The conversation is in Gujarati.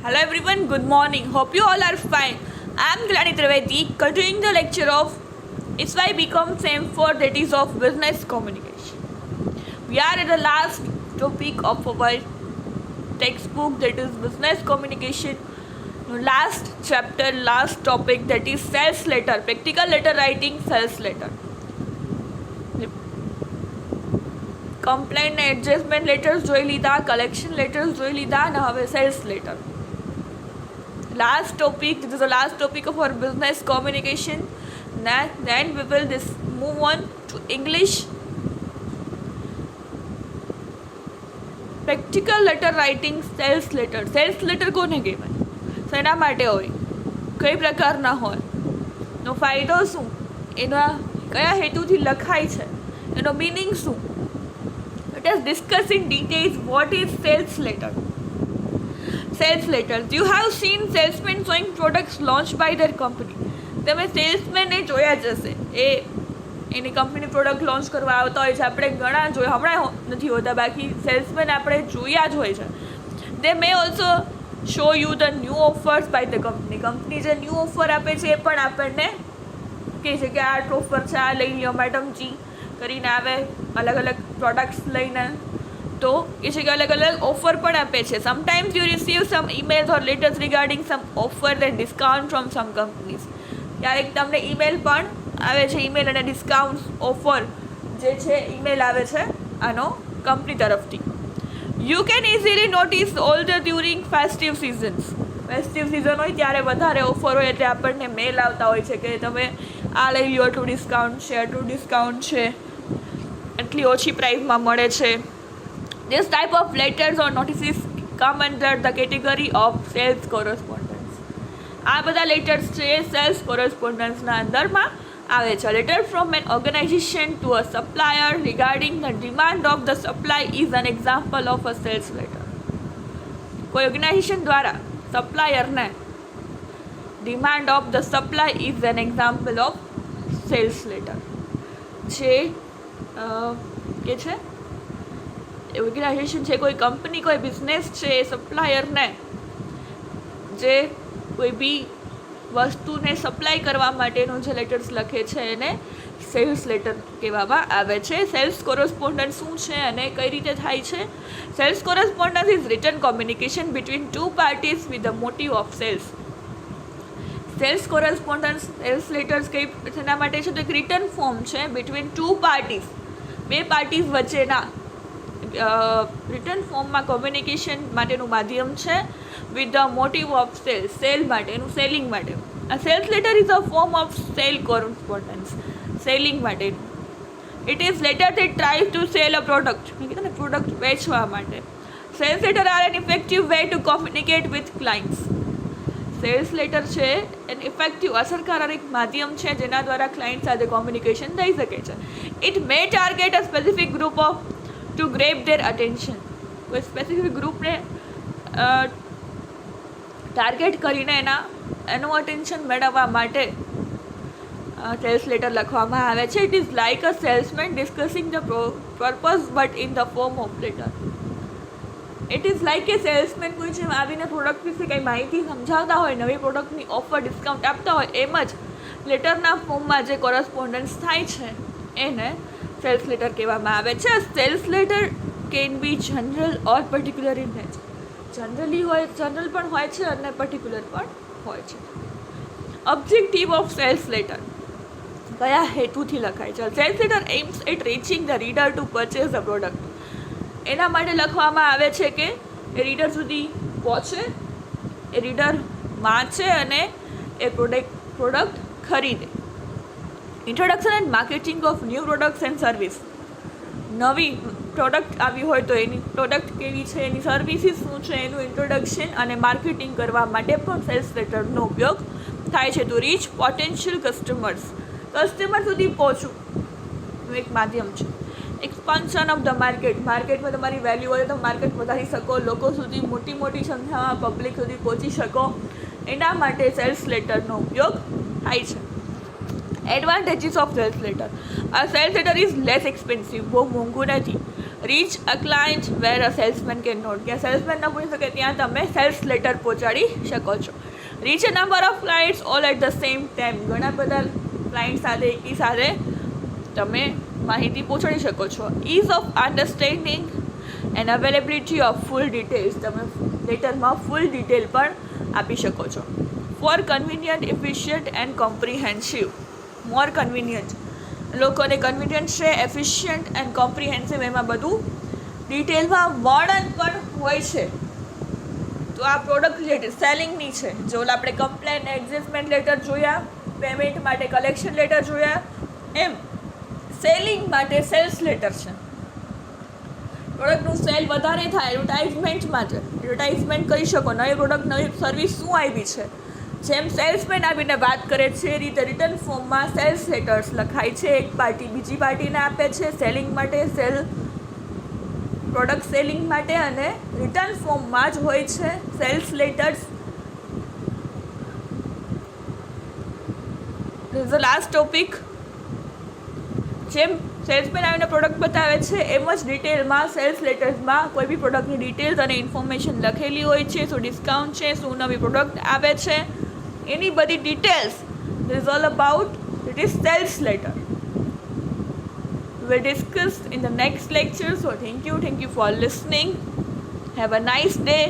Hello everyone, good morning. Hope you all are fine. I am Glani Trivedi, continuing the lecture of It's Why Become Same for that is of business communication. We are at the last topic of our textbook, that is business communication. Last chapter, last topic, that is sales letter, practical letter writing, sales letter. Complaint ને એડજસ્ટમેન્ટ લેટર્સ જોઈ લીધા, કલેક્શન લેટર્સ જોઈ લીધા અને હવે sales letter. Last topic, this is the last topic of our business communication. Then we will move on to English. Practical letter writing, sales letter. Sales letter કોને કહેવાય? શેના માટે હોય? કઈ પ્રકારના હોય? નો ફાયદો શું? એના કયા હેતુથી લખાય છે? એનો મીનિંગ શું? Let us discuss in details what is sales letter. Sales letters. You have seen salesmen showing products launched by their company. તમે સેલ્સમેનને જોયા જ હશે, એની કંપની પ્રોડક્ટ લોન્ચ કરવા આવતા હોય છે. આપણે ઘણા જોયા, હમણાં નથી હોતા, બાકી સેલ્સમેન આપણે જોયા જ હોય છે. They may also show you the new offers by the company. Company જે ન્યૂ ઓફર આપે છે એ પણ આપણને કહે છે કે આ ઓફર છે, આ લઈ લો મેડમજી કરીને આવે અલગ અલગ પ્રોડક્ટ્સ લઈને. તો એ છે કે અલગ અલગ ઓફર પણ આપે છે. Sometimes you receive some emails or letters regarding some offer and discount from some companies. ક્યારેક તમને ઈમેલ પણ આવે છે, ઈમેલ અને ડિસ્કાઉન્ટ ઓફર જે છે ઈમેલ આવે છે આનો કંપની તરફથી. You can easily notice all the during festive seasons. Festive season હોય ત્યારે વધારે ઓફર હોય એટલે આપણને મેલ આવતા હોય છે કે તમે આ લઈ લો, આટલું ડિસ્કાઉન્ટ છે, આટલું ડિસ્કાઉન્ટ છે, એટલી ઓછી પ્રાઇસમાં મળે છે. This type of letters or notices come under the category of sales correspondence. આ બધા લેટર્સ છે એ સેલ્સ કોરસ્પોન્ડન્સના અંદરમાં આવે છે. Letter from an organization to a supplier regarding the demand of the supply is an example of a sales letter. કોઈ ઓર્ગેનાઇઝેશન દ્વારા સપ્લાયરને demand of the supply is an example of sales letter. જે કે છે ઓર્ગેનાઇઝેશન છે, કોઈ કંપની, કોઈ બિઝનેસ છે, એ સપ્લાયરને જે કોઈ બી વસ્તુને સપ્લાય કરવા માટેનું જે લેટર્સ લખે છે એને સેલ્સ લેટર કહેવામાં આવે છે. સેલ્સ કોરસ્પોન્ડન્સ શું છે અને કઈ રીતે થાય છે? Sales correspondence is written communication between two parties with the motive of sales. Sales correspondence, sales letters કઈ તેના માટે છે તો એક રિટન ફોર્મ છે બિટવીન ટુ પાર્ટીઝ, બે પાર્ટીઝ વચ્ચેના રિટર્ન ફોર્મમાં કોમ્યુનિકેશન માટેનું માધ્યમ છે with the motive of sale, sale માટેનું, સેલિંગ માટેનું. આ sales letter is a form of sale correspondence, selling માટેનું. It is letter that try to sell a product. મેં કીધું ને, પ્રોડક્ટ વેચવા માટે. Sales letter are an effective way to communicate with clients. Sales letter છે એન ઇફેક્ટિવ, અસરકારક માધ્યમ છે જેના દ્વારા ક્લાયન્ટ સાથે કોમ્યુનિકેશન થઈ શકે છે. It may target a specific group of to grab their attention. કોઈ સ્પેસિફિક ગ્રુપને ટાર્ગેટ કરીને એનું અટેન્શન મેળવવા માટે સેલ્સ લેટર લખવામાં આવે છે. It is like a salesman discussing the purpose but in the form of letter. It is like A salesman કોઈ જેમ આવીને પ્રોડક્ટ વિશે કંઈ માહિતી સમજાવતા હોય, નવી પ્રોડક્ટની ઓફર, ડિસ્કાઉન્ટ આપતા હોય, એમ જ લેટરના ફોર્મમાં જે કોરસ્પોન્ડન્સ થાય છે એને સેલ્સ લેટર કહેવામાં આવે છે. Sales letter can be general or particular in nature. General પણ હોય છે અને પર્ટિક્યુલર પણ હોય છે. ઓબ્જેક્ટિવ ઓફ સેલ્સ લેટર, કયા હેતુથી લખાય છે? Sales letter aims at reaching the reader to purchase the product. એના માટે લખવામાં આવે છે કે એ રીડર સુધી પહોંચે, એ રીડર વાંચે અને એ પ્રોડક્ટ ખરીદે. Introduction and marketing of new products and service. નવી પ્રોડક્ટ આવી હોય તો એની પ્રોડક્ટ કેવી છે, એની સર્વિસીસ શું છે, એનું ઇન્ટ્રોડક્શન અને માર્કેટિંગ કરવા માટે પણ સેલ્સ લેટરનો ઉપયોગ થાય છે. To reach potential customers, customer સુધી પહોંચવું એક માધ્યમ છે. એક્સપાન્શન ઓફ ધ માર્કેટ, માર્કેટમાં તમારી વેલ્યુ હોય તો માર્કેટ વધારી શકો, લોકો સુધી મોટી સંખ્યામાં પબ્લિક સુધી પહોંચી શકો, એના માટે સેલ્સ લેટરનો ઉપયોગ થાય છે. Advantages of sales letter. A sales letter is less expensive. બહુ મોંઘું નથી. Reach a client where a salesman can not, કે સેલ્સમેન ન પૂછી શકે ત્યાં તમે સેલ્સ લેટર પહોંચાડી શકો છો. Reach a number of clients all at the same time, ઘણા બધા ક્લાયન્ટ સાથે એકી સાથે તમે માહિતી પહોંચાડી શકો છો. Ease of understanding and availability of full details, તમે લેટરમાં ફૂલ ડિટેલ પણ આપી શકો છો. For convenient efficient and comprehensive, more convenient, લોકોને કન્વિનિયન્ટ છે, એફિશિયન્ટ એન્ડ કોમ્પ્રિહેન્સિવ, એમાં બધું ડિટેલમાં વર્ણન પણ હોય છે. તો આ પ્રોડક્ટ રિલેટેડ સેલિંગની છે. જો આપણે કમ્પ્લેન એડજસ્ટમેન્ટ લેટર જોયા, પેમેન્ટ માટે કલેક્શન લેટર જોયા, એમ સેલિંગ માટે સેલ્સ લેટર છે. પ્રોડક્ટનું સેલ વધારે થાય એડવર્ટાઇઝમેન્ટ માટે એડવર્ટાઇઝમેન્ટ કરી શકો, નવી પ્રોડક્ટ નવી સર્વિસ શું આવી છે, જેમ સેલ્સમેન આવીને વાત કરે છે એ રીતે રિટર્ન ફોર્મમાં સેલ્સ લેટર્સ લખાય છે. એક પાર્ટી બીજી પાર્ટીને આપે છે સેલિંગ માટે, પ્રોડક્ટ સેલિંગ માટે, અને રિટર્ન ફોર્મમાં જ હોય છે sales letters. This the last topic. જેમ સેલ્સમેન આવીને પ્રોડક્ટ બતાવે છે એમ જ ડિટેલમાં સેલ્સ લેટર્સમાં કોઈ બી પ્રોડક્ટની ડિટેલ્સ અને ઇન્ફોર્મેશન લખેલી હોય છે. શું ડિસ્કાઉન્ટ છે, શું નવી પ્રોડક્ટ આવે છે, એની બધી details is all about it is sales letter. We'll discuss in the next lecture. So thank you for listening. Have a nice day.